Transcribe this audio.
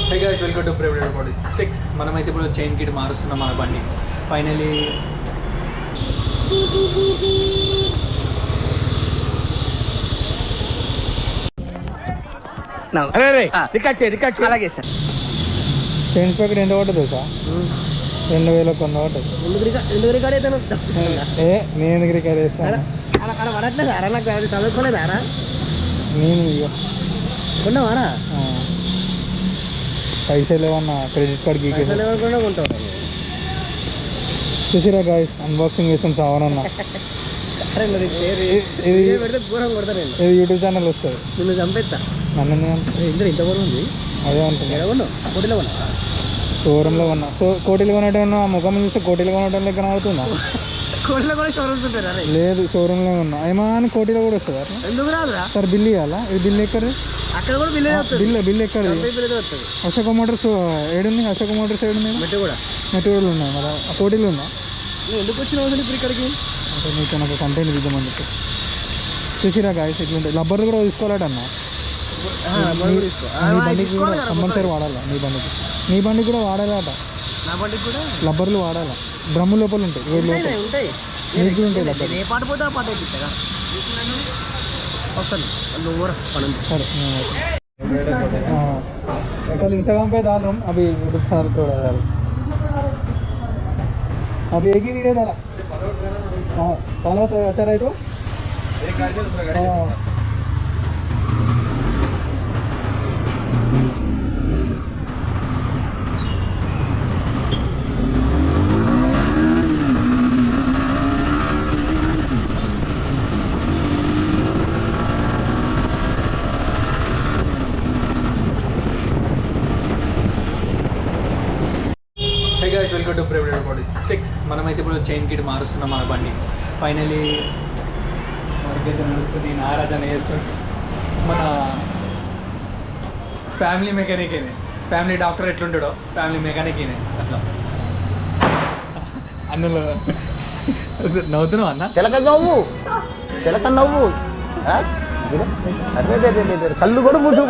Hey guys welcome to private body 6 మనమైతే ఇప్పుడు chain kit మారుస్తున్నాం మన బండి ఫైనలీ అలాగే సార్. చైన్ ప్యాకెట్ ఎంత పట్టదు సార్? 2000 కొంత పట్టదు. ఎందుకు రికార్డ్ అయితే నేను ఎందుకు రికార్డ్ చేస్తాను? అలా పడట్లేదు అరా, నాకు చదువుకోలేదు అరా. నేను ఇక కొన్నావారా? పైసలు ఏమన్నా క్రెడిట్ కార్డ్ గీకే ఎవరికొన్నా కొంటావు? చూసిరా గాయస్, అన్బాక్సింగ్ చేస్తాం సావనన్నా. ఇది పెడితే ఘోరం కొడతా నేను. ఇది యూట్యూబ్ ఛానల్ వస్తుంది. నిన్ను చంపేస్తా. నన్ను ఇందులో ఇంత కూడా ఉంది. అదే అంటున్నా. ఎక్కడ కొన్నావు? కోటిలో కొన్నా? షోరూంలో కొన్నా. కోటిలో కొనటం ముఖం చూస్తే కోటిలో కొనటం లెక్క అవుతుందా? కోటిలో కూడా షోరూమ్స్ ఉంటారా? లేదు, షోరూంలో ఉన్నా. ఏమని కోటిలో కూడా వస్తుంది. ఎందుకు రాదురా? సార్ బిల్ ఇవ్వాలా? ఇది బిల్ ఎక్కడ? అక్కడ కూడా బిల్ బిల్ ఎక్కడ? వస్తుంది. అశోక మోటార్స్ ఏడుంది? అశోక మోటార్స్ ఏడుంది? మెట్టు కూడా మెటీరియల్ ఉన్నాయి మరి. ఆ కోటిలో ఉందా? నువ్వు ఎందుకు వచ్చినావు అసలు ఇప్పుడు ఇక్కడికి? అంటే నీకు నాకు కంటెంట్ ఇద్దామని చెప్పి చూసిరా గాయస్. ఇట్లుంటాయి. రబ్బర్లు కూడా తీసుకోవాలటన్నా. నీ బండికి కూడా కంపల్సరీ వాడాలా. నీ బండికి కూడా వాడాలట. నా బండికి కూడా రబ్బర్లు వాడాలా. డ్రమ్ము లోపల ఉంటాయి. ఉంటాయి. నీకు కూడా ఉంటాయి రబ్బర్. ఏ పాట పోతే ఆ పాట అయిపోతుందా? వస్తాను నువ్వు కూడా పని. సరే कल इंस्टाग्राम पे डाल रहा हूँ अभी यूट्यूब चैनल पे डाल रहा हूँ. अभी एक ही वीडियो डाला. हाँ डाला तो अच्छा रहे तो. हाँ hey guys welcome to private body 6 మనమైతే ఇప్పుడు చైన్ కిట్ మారుస్తున్నాం మన బండి ఫైనలీ. మనకైతే నడుస్తుంది. నారాజన చేస్తుంది. మన ఫ్యామిలీ మెకానికేనే. ఫ్యామిలీ డాక్టర్ ఎట్లుంటాడో ఫ్యామిలీ మెకానికేనే అట్లా. అన్నులో నవ్వుతున్నావు అన్న? చిలక నవ్వు, చిలక నవ్వు, కళ్ళు కూడా మూసు.